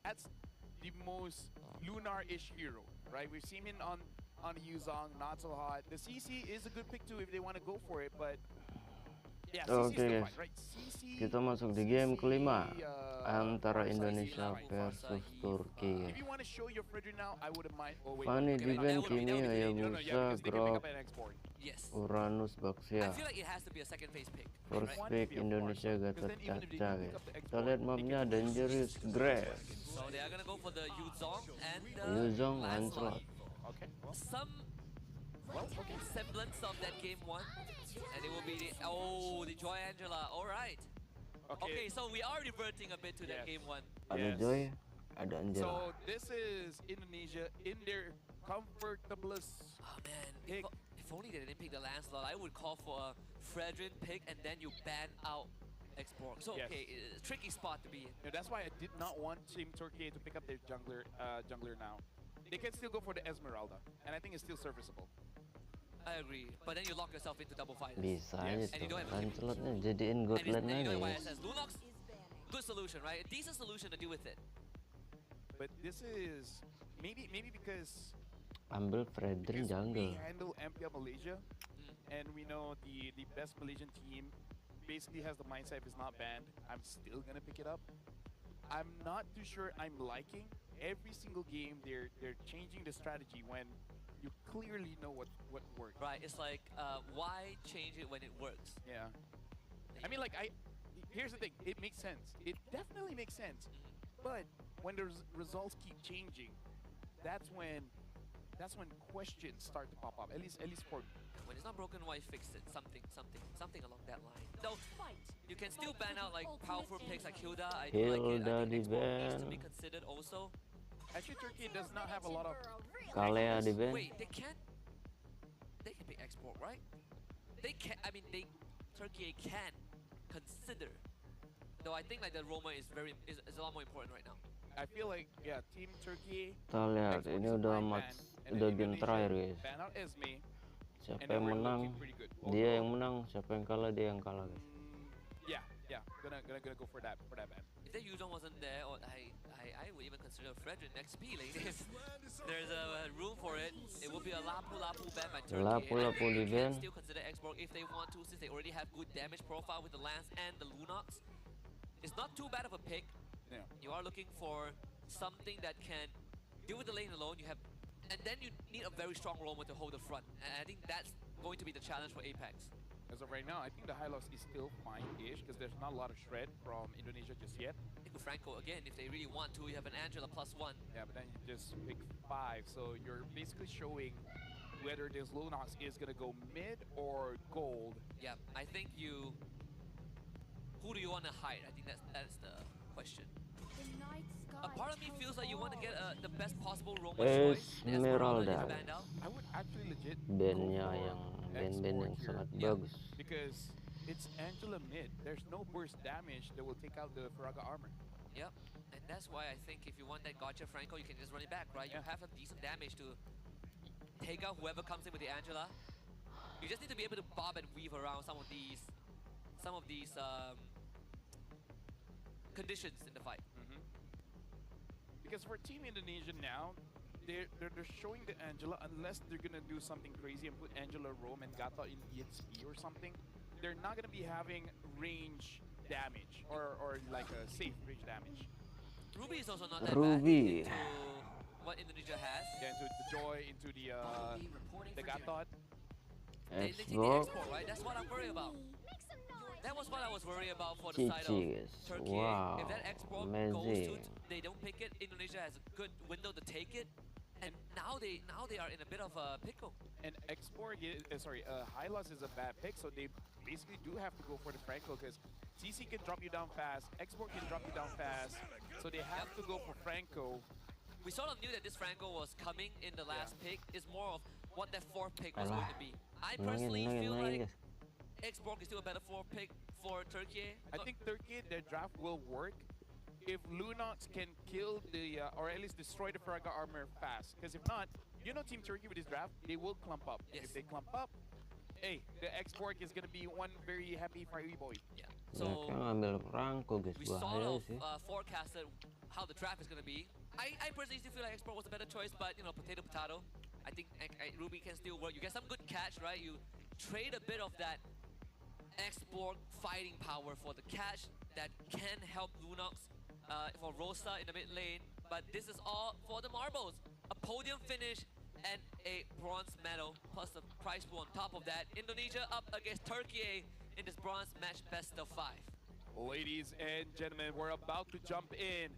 that's the most lunar-ish hero, right? We've seen him on Yuzong, not so hot. The CC is a good pick too if they want to go for it, but yeah, CC is still fine, right? CC. Kita masuk di game kelima antara Farsight is Indonesia fine. versus Turkiye. If you want to show your Fredry now, I wouldn't mind. Oh wait, Fanny okay, Diven that would be- Kimi no, Hayabusa because they can pick Grok up an export. Yes. Uranus I Baxia. feel like it has to be a second phase pick. First Right. pick Indonesia Gatot Kaca guys. Kita lihat mapnya Dangerous Grass. So they are gonna go for the Yuzong and Yuzong Lancelot. Lancelot. Okay. Some semblance of that game one, and it will be the Joy Angela. All right. Okay, so we are reverting a bit to that game one. Ada Joy, ada Angela. So this is Indonesia in their comfortablest Oh man, pick. if only they didn't pick the Lancelot, I would call for a Fredrin pick and then you ban out Export. So Yes. okay, it's a tricky spot to be in. Yeah, that's why I did not want Team Turkiye to pick up their jungler now. They can still go for the Esmeralda, and I think it's still serviceable. I agree, but then you lock yourself into double fighters. Bisa Yes. aja And you tuh. don't have Lancelotnya jadiin And Godland you aja know why ya. it says Lunox, good solution, right? A decent solution to deal with it. But this is maybe because Ambil Fredrin we jungle. handle MPL Malaysia, and we know the best Malaysian team basically has the mindset if it's not banned, I'm still gonna pick it up. I'm not too sure I'm liking every single game they're changing the strategy when you clearly know what worked. Right, it's like, why change it when it works? Yeah. I mean, like, here's the thing. It makes sense. It definitely makes sense. But when the results keep changing, that's when questions start to pop up. At least for me. When it's not broken, why fix it? Something along that line. Though, you can still ban out like powerful picks like Hilda. I do like it. I think Export needs to be considered also. Actually, Turkey does not have a lot of. Kalea di ban. Wait, they can pick Export, right? They can. I mean, Turkey can consider. Though I think like the Roma is a lot more important right now. I feel like Team Turkey. Kita lihat ini udah udah game terakhir guys. Ban out Esme. Siapa And yang we're menang, looking pretty good. dia yang menang. Siapa yang kalah, dia yang kalah guys. Yeah. Gonna go for that ban. If the Yuzong wasn't there, or I would even consider Fredrin XP lane. There's a room for it. It will be a Lapu ban by Turkey. Lapu di They ban. can still consider Export if they want to, since they already have good damage profile with the Lance and the Lunox. It's not too bad of a pick. Yeah. You are looking for something that can deal with the lane alone. And then you need a very strong roamer to hold the front. And I think that's going to be the challenge for Apex. As of right now, I think the high loss is still fine-ish because there's not a lot of shred from Indonesia just yet. I think with Franco, again, if they really want to, you have an Angela +1. Yeah, but then you just pick 5, so you're basically showing whether this Lunox is gonna go mid or gold. Yeah, I think you... Who do you want to hide? I think that's the question. A part of me feels like you want to get the best possible roamer choice. Esmeralda. I would actually legit Bandnya go for yang band-band yang Export sangat here. bagus. Because it's Angela mid. There's no burst damage that will take out the Faraga armor. Yep, and that's why I think if you want that gotcha Franco, you can just run it back, right? You have a decent damage to take out whoever comes in with the Angela. You just need to be able to bob and weave around some of these conditions in the fight. Because for Team Indonesia now, they're showing the Angela, unless they're gonna do something crazy and put Angela Rome and Gata in EXP or something, they're not gonna be having range damage or like a safe range damage. Ruby is also not that Ruby. bad into what Indonesia has. Yeah, into the Joy, into the Gata. They take the Export. export, right? That's what I'm worried about. That was what I was worried about for the side of Cici guys. Turkey. Wow, If that export goes amazing. to, they don't pick it, Indonesia has a good window to take it. And now they are in a bit of a pickle. And Export, High Loss is a bad pick, so they basically do have to go for the Franco because CC can drop you down fast, Export can drop you down fast, so they have to go for Franco. We sort of knew that this Franco was coming in the last pick. It's more of what that fourth pick was going to be. I personally feel like Export is still a better fourth pick for Turkey. I think Turkey, their draft will work if Lunox can kill or at least destroy the Faraga armor fast. Because if not, you know Team Turkey with this draft, they will clump up. Yes. If they clump up, hey, the Export is going to be one very happy fiery boy. Yeah. So ngambil perangko guys, we sort bahaya of sih. forecasted how the draft is going to be. I personally still feel like Export was a better choice, but you know, potato potato. I think Ruby can still work. You get some good catch, right? You trade a bit of that Export fighting power for the catch that can help Lunox for Rosa in the mid lane. But this is all for the marbles. A podium finish and a bronze medal plus the prize pool on top of that. Indonesia up against Turkiye in this bronze match best of 5. Ladies and gentlemen, we're about to jump in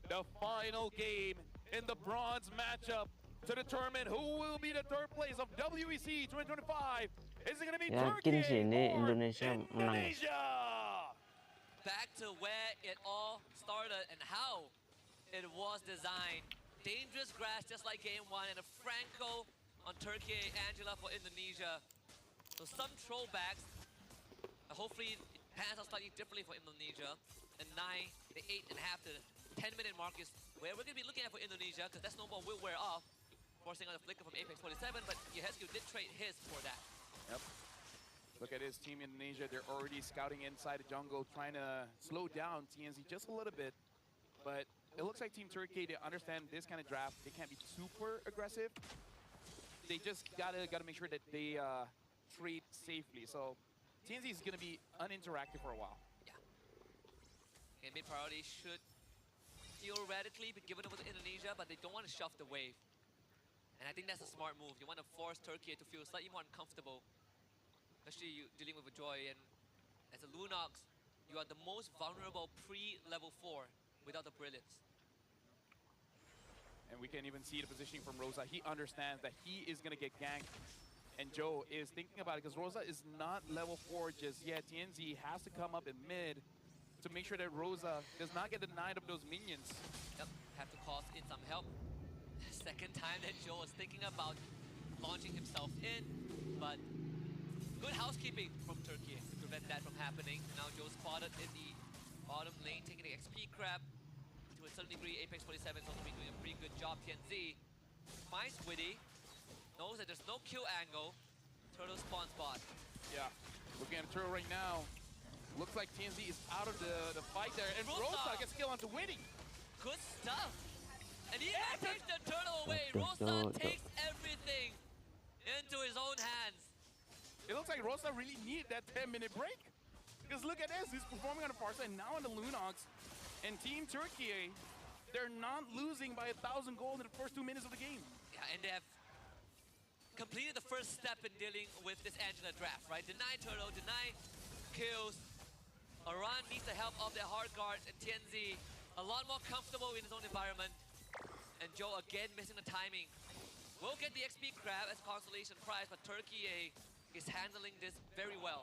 the final game in the bronze matchup to determine who will be the third place of WEC 2025. Is it going to be Yakin sih Turkey ini or Indonesia menang. Indonesia? Back to where it all started and how it was designed. Dangerous grass just like game 1 and a Franco on Turkiye, Angela for Indonesia. So some throwbacks. Hopefully it pans out slightly differently for Indonesia. And 9, the 8.5 to the 10-minute mark is where we're going to be looking at for Indonesia, because that snowball will wear off, forcing on a flicker from Apex 47, but Iesf did trade his for that. Yep. Look at his team Indonesia. They're already scouting inside the jungle, trying to slow down TNZ just a little bit. But it looks like Team Turkey, they understand this kind of draft. They can't be super aggressive. They just gotta make sure that they trade safely. So TNZ is gonna be uninteractive for a while. Yeah. And mid priority should theoretically be given over to Indonesia, but they don't want to shove the wave. And I think that's a smart move. You want to force Turkey to feel slightly more uncomfortable, especially you dealing with a Joy. And as a Lunox, you are the most vulnerable pre-level 4 without the brilliance. And we can even see the positioning from Rosa. He understands that he is going to get ganked. And Joe is thinking about it because Rosa is not level 4 just yet. TNZ has to come up in mid to make sure that Rosa does not get denied of those minions. Yep, have to call in some help. Second time that Joe was thinking about launching himself in, but good housekeeping from Turkey to prevent that from happening. Now Joe spotted in the bottom lane, taking the XP crab. To a certain degree, Apex 47 is also been doing a pretty good job. TNZ finds Witty, knows that there's no kill angle. Turtle spawn spot. Yeah, looking at the turtle right now. Looks like TNZ is out of the fight there. And Rosa gets kill onto Witty. Good stuff. And he takes the turtle away. Rosa takes everything into his own hands. It looks like Rosa really needed that 10-minute break. Because look at this, he's performing on the far side, now on the Lunox. And Team Turkiye, they're not losing by 1,000 gold in the first 2 minutes of the game. Yeah, and they have completed the first step in dealing with this Angela draft, right? Deny turtle, deny kills. Aran needs the help of their hard guards, and TNZ a lot more comfortable in his own environment. And Joe again missing the timing. Will get the XP crab as consolation prize, but Turkiye is handling this very well.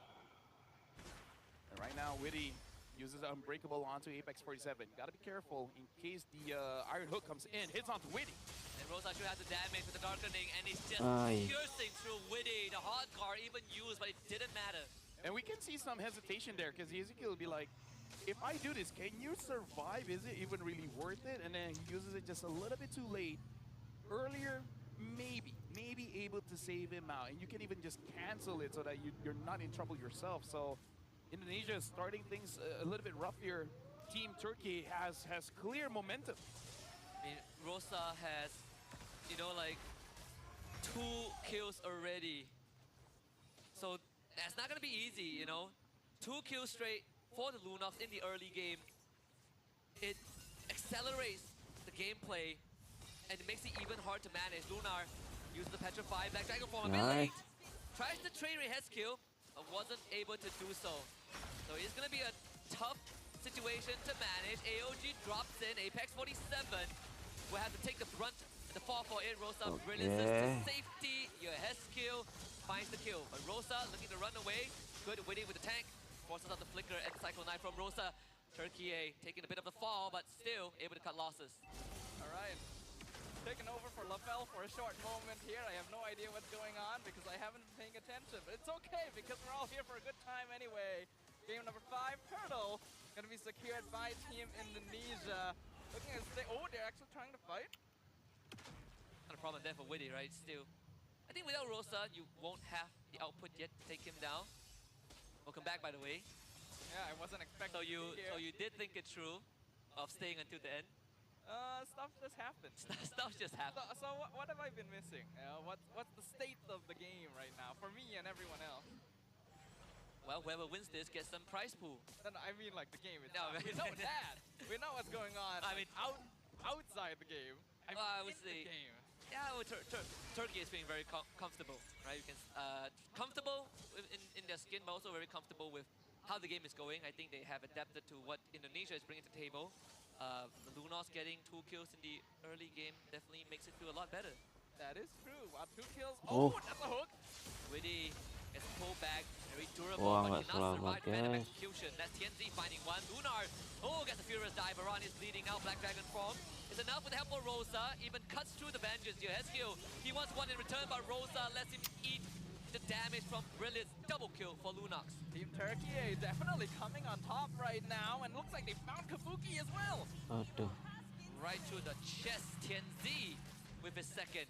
And right now, Witty uses Unbreakable onto Apex 47. Gotta be careful in case the Iron Hook comes in, hits onto Witty. And Rosa should have the damage with the Darkening, and he's just piercing through Witty. The hard guard even used, but it didn't matter. And we can see some hesitation there, because Ezekiel will be like, if I do this, can you survive? Is it even really worth it? And then he uses it just a little bit too late. Earlier, maybe able to save him out. And you can even just cancel it so that you're not in trouble yourself. So Indonesia is starting things a little bit rough here. Team Turkey has clear momentum. I mean, Rosa has, you know, like 2 kills already. So that's not gonna be easy, you know. 2 kills straight for the Lunox in the early game. It accelerates the gameplay and it makes it even hard to manage. Lunar uses the Petrify Black Dragon form a bit late. Tries to trade his kill, but wasn't able to do so. So it's gonna be a tough situation to manage. AOG drops in, Apex 47 will have to take the brunt and the fall for it. Rosa brilliance to safety. Iesf finds the kill, but Rosa looking to run away. Good Witty with the tank. Forces out the flicker and cycle knife from Rosa. Turkiye taking a bit of the fall, but still able to cut losses. All right. Taking over for LaFell for a short moment here. I have no idea what's going on because I haven't been paying attention. But it's okay because we're all here for a good time anyway. Game number 5, Turtle, gonna be secured by Team Indonesia. Looking at they're actually trying to fight. Not a problem there for Witty, right? Still. I think without Rosa, you won't have the output yet to take him down. Welcome back, by the way. Yeah, I wasn't expecting. So you did think it through of staying until the end? Stuff just happens. Stuff just happens. So what have I been missing? What's the state of the game right now for me and everyone else? Well, whoever wins this gets some prize pool. No, I mean like the game No, itself. We know that. We know what's going on. I mean, outside the game. I would say. The game. Yeah, well, Turkey is being very comfortable, right? You can comfortable in their skin, but also very comfortable with how the game is going. I think they have adapted to what Indonesia is bringing to the table. The Lunos getting 2 kills in the early game definitely makes it feel a lot better. That is true. 2 kills. Oh, that's a hook. Witty gets pulled back, very durable, but cannot survive the random execution. That's TNZ finding one. Lunar, gets a furious dive. Baran is bleeding out. Black Dragon form. It's enough with the help of Rosa. Even cuts through the vengeance. Iesf, he wants one in return, but Rosa lets him eat the damage from Brilliance. Double kill for Lunox. Team Turkiye definitely coming on top right now, and looks like they found Kabuki as well. Right through the chest, TNZ with his second.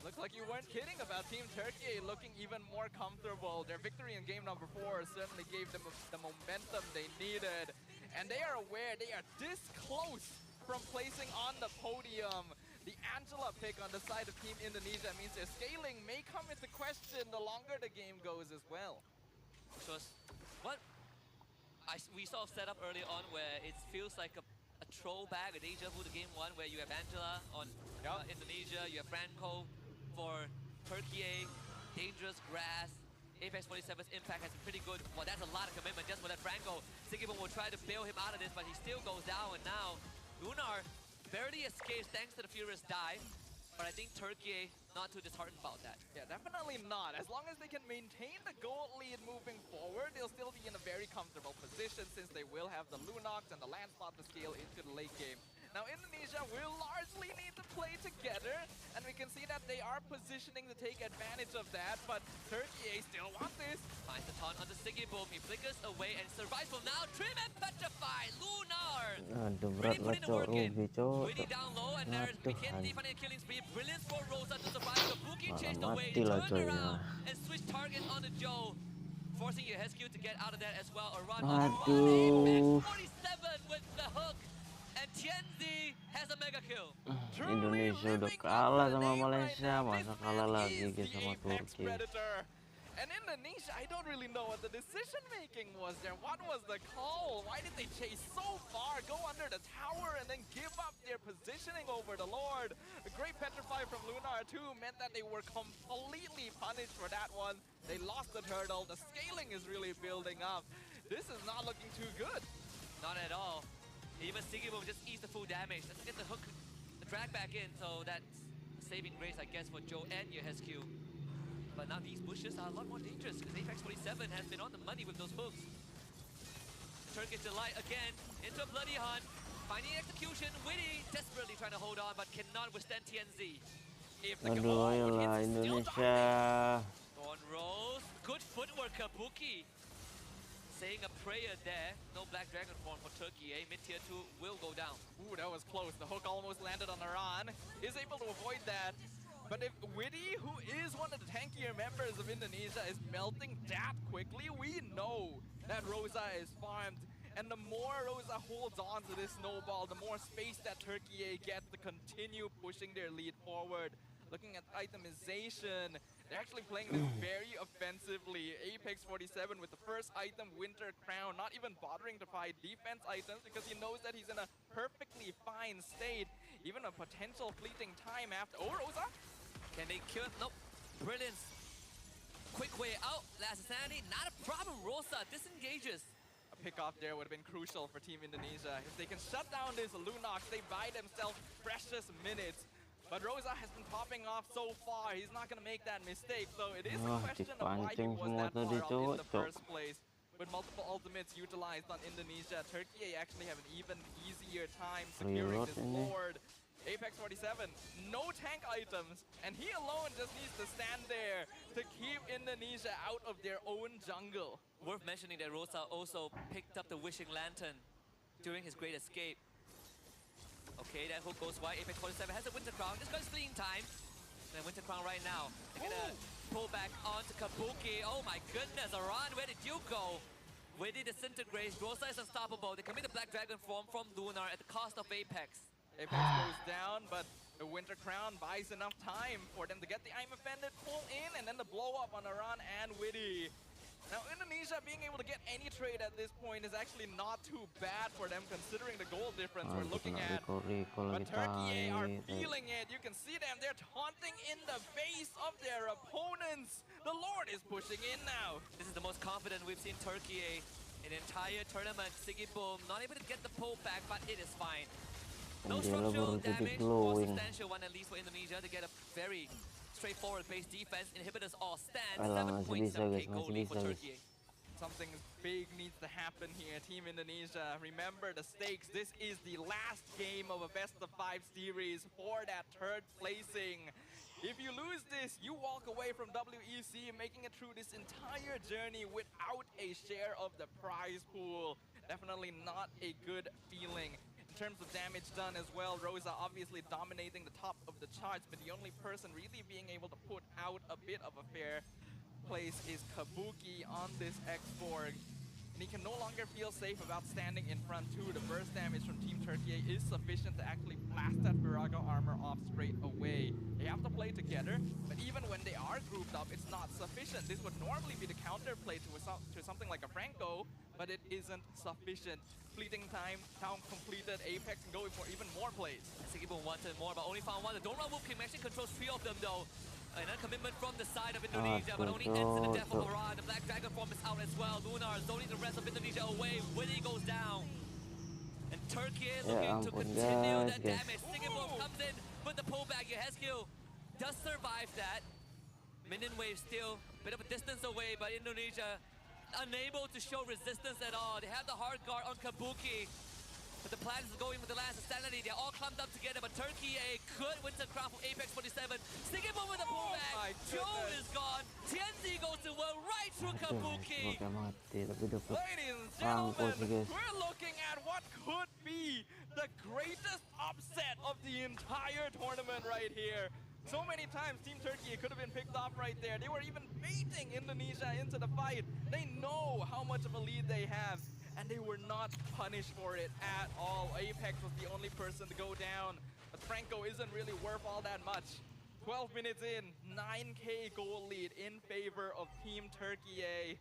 Looks like you weren't kidding about Team Turkiye looking even more comfortable. Their victory in game number 4 certainly gave them the momentum they needed. And they are aware they are this close from placing on the podium. The Angela pick on the side of Team Indonesia means their scaling may come into question the longer the game goes as well. So what we saw set up early on where it feels like a throwback, a deja vu to game 1 where you have Angela on Indonesia, you have Franco for Turkiye, dangerous grass. Apex 47's impact has been pretty good. Well, that's a lot of commitment just for that Franco. Sigibon will try to bail him out of this, but he still goes down, and now Lunar barely escapes thanks to the Furious dive, but I think Turkiye not too disheartened about that. Yeah, definitely not. As long as they can maintain the gold lead moving forward, they'll still be in a very comfortable position since they will have the Lunox and the land spot to scale into the late game. Now, Indonesia will largely need to play together, and we can see that they are positioning to take advantage of that, but Turkiye still want this. Finds the taunt onto Sigibon. He flickers away and survives from now. Trim and petrify. Lunar! Berat lah cok, Ruby cok. Witty down low, and there's TNZ finding a killing spree. Brilliance for Rosa to survive. Kabuki chased away, turned around, and switched target onto Joe. Forcing Iesf to get out of that as well. A run on Apex 47 with the hook. And TNZ has a mega kill. Indonesia udah kalah sama Malaysia, masa kalah lagi sama Turki. And Indonesia, I don't really know what the decision making was there. What was the call? Why did they chase so far, go under the tower, and then give up their positioning over the Lord? A great petrify from Lunar too meant that they were completely punished for that one. They lost the turtle. The scaling is really building up. This is not looking too good. Not at all. Even Sigibon just eats the full damage. Let's get the hook, the drag back in, so that's saving grace, I guess, for Joe and Iesf. But now these bushes are a lot more dangerous because Apex 47 has been on the money with those hooks. Turkish Delight again into a bloody hunt, finding execution. Witty desperately trying to hold on, but cannot withstand TNZ. Aduh, ayolah Indonesia. Thorn rolls, good footwork, Kabuki. Saying a prayer there. No Black Dragon form for Turkey. Mid-tier 2 will go down. Ooh, that was close. The hook almost landed on Iran. Is able to avoid that. But if Witty, who is one of the tankier members of Indonesia, is melting that quickly, we know that Rosa is farmed. And the more Rosa holds on to this snowball, the more space that Turkiye gets to continue pushing their lead forward. Looking at itemization, they're actually playing this very offensively. Apex 47 with the first item, Winter Crown, not even bothering to fight defense items because he knows that he's in a perfectly fine state. Even a potential fleeting time after. Oh, Rosa! Can they kill him? Nope. Brilliance. Quick way out. Last Insanity, not a problem. Rosa disengages. A pick off there would have been crucial for Team Indonesia. If they can shut down this Lunox, they buy themselves precious minutes. But Rosa has been popping off so far, he's not going to make that mistake. So it is a question of why he was that far out in the first place. With multiple ultimates utilized on Indonesia, Turkey actually have an even easier time securing this Lord. Apex 47, no tank items, and he alone just needs to stand there to keep Indonesia out of their own jungle. Worth mentioning that Rosa also picked up the Wishing Lantern during his great escape. Okay, that hook goes wide. Apex 47 has a Winter Crown. Just goes fleeing time. And Winter Crown right now. They're gonna pull back onto Kabuki. Oh my goodness, Aran, where did you go? Witty disintegrates. Rosa is unstoppable. They commit the Black Dragon form from Lunar at the cost of Apex. Apex goes down, but the Winter Crown buys enough time for them to get the I'm Offended pull in and then the blow up on Aran and Witty. Now, Indonesia being able to get any trade at this point is actually not too bad for them considering the goal difference we're looking at. But Turkiye are feeling it. You can see them. They're taunting in the face of their opponents. The Lord is pushing in now. This is the most confident we've seen Turkiye in the entire tournament. Siggy Boom not able to get the pull back, but it is fine. No structural damage, more substantial one at least for Indonesia to get a very straightforward base defense. Inhibitors all stand. 7.7k goal lead for Turkiye. Something big needs to happen here, Team Indonesia. Remember the stakes. This is the last game of a best-of-5 series for that third placing. If you lose this, you walk away from WEC making it through this entire journey without a share of the prize pool. Definitely not a good feeling. In terms of damage done as well, Rosa obviously dominating the top of the charts, but the only person really being able to put out a bit of a fair place is Kabuki on this X-Borg. And he can no longer feel safe about standing in front too. The burst damage from Team Turkiye is sufficient to actually blast that Virago armor off straight away. They have to play together, but even when they are grouped up, it's not sufficient. This would normally be the counterplay to something like a Franco, but it isn't sufficient. Fleeting time, town completed, Apex and going for even more plays. Siggy Boom wanted more, but only found one. The Don't Run Wolf King actually controls 3 of them though. And a commitment from the side of Indonesia, but only ends in the death of Aran. The Black Dragon form is out as well. Lunar zoning the rest of Indonesia away. Witty goes down. And Turkiye looking to continue that damage. Siggy Boom comes in with the pullback. Yehezkiel does survive that. Minion wave still a bit of a distance away, but Indonesia unable to show resistance at all. They have the hard guard on Kabuki. But the plan is going with the last sanity. They're all clumped up together, but Turkiye could win the crown from Apex 47. Siggy Boom with a pullback. Joe is gone. Tianzi goes to well right through Kabuki. Ladies and gentlemen, we're looking at what could be the greatest upset of the entire tournament right here. So many times Team Turkiye could have been picked off right there. They were even baiting Indonesia into the fight. They know how much of a lead they have, and they were not punished for it at all. Apex was the only person to go down, but Franco isn't really worth all that much. 12 minutes in, 9k goal lead in favor of Team Turkiye.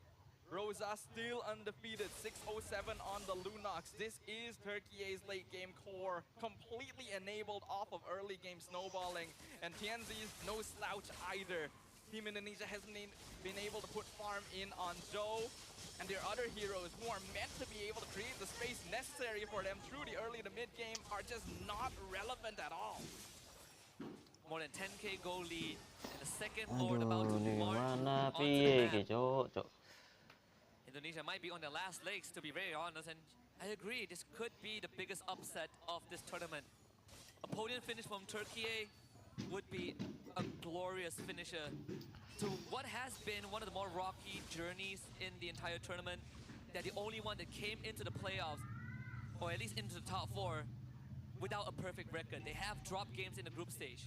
Rosa still undefeated, 607 on the Lunox. This is Turkiye's late game core, completely enabled off of early game snowballing. And Tianzi's no slouch either. Team Indonesia hasn't been able to put farm in on Joe and their other heroes who are meant to be able to create the space necessary for them through the early to mid game are just not relevant at all. More than 10k goal lead, and the second Lord about to march onto the map. Indonesia might be on their last legs, to be very honest, and I agree, this could be the biggest upset of this tournament. A podium finish from Turkiye would be a glorious finisher to what has been one of the more rocky journeys in the entire tournament. They're the only one that came into the playoffs, or at least into the top 4, without a perfect record. They have dropped games in the group stage.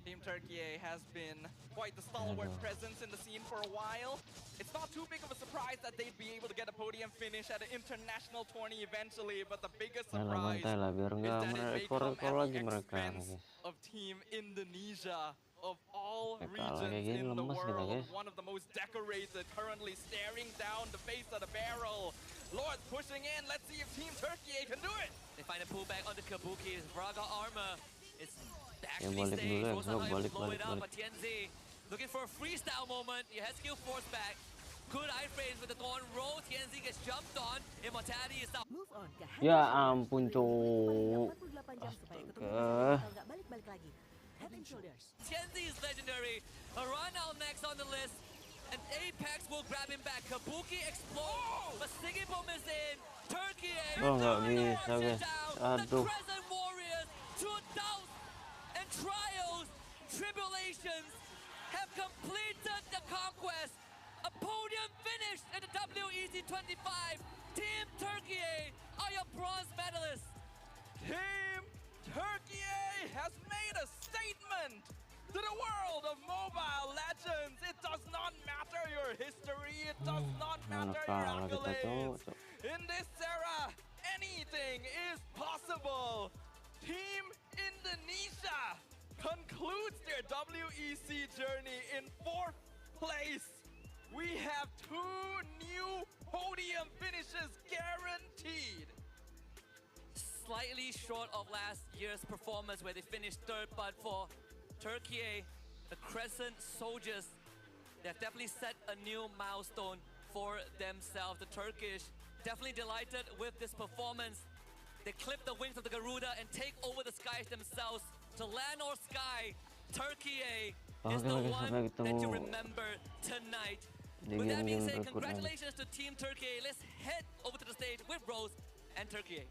Team Turkiye has been quite the stalwart presence in the scene for a while. It's not too big of a surprise that they'd be able to get a podium finish at an international tourney eventually, but the biggest surprise is that it may come at the expense of Team Indonesia. Of all regions in the world, one of the most decorated, currently staring down the face of the barrel. Lord's pushing in. Let's see if Team Turkiye can do it. They find a pullback on the Kabuki. Braga armor is actually staying. Rosa not able to blow it up, but Tianzi looking for a freestyle moment. Yehezkiel force back. Good eye frames with the Thorn roll. Tianzi gets jumped on. Immortality is out. Ya ampun, cuk. Astaga. Tianzi is legendary. Aran now next on the list. And Apex will grab him back. Kabuki explodes, but Siggy Boom is in. Turkiye nggak bisa, guys. The Crescent Warriors, through doubts and trials, tribulations, have completed the conquest. A podium finish at the WEC 25. Team Turkiye are your bronze medalists. Team Turkiye has made a statement to the world of Mobile Legends. It does not matter your history, it does not Mana matter, kalah kita, Hercules. Cok. In this era, anything is possible. Team Indonesia concludes their WEC journey in 4th place. We have 2 new podium finishes guaranteed. Slightly short of last year's performance where they finished 3rd, but for Turkiye, the Crescent Soldiers, they've definitely set a new milestone for themselves. The Turkish definitely delighted with this performance. They clip the wings of the Garuda and take over the skies themselves to land or sky. Turkiye is the one that you remember tonight. With that being said, congratulations to Team Turkiye. Let's head over to the stage with Rose and Turkiye.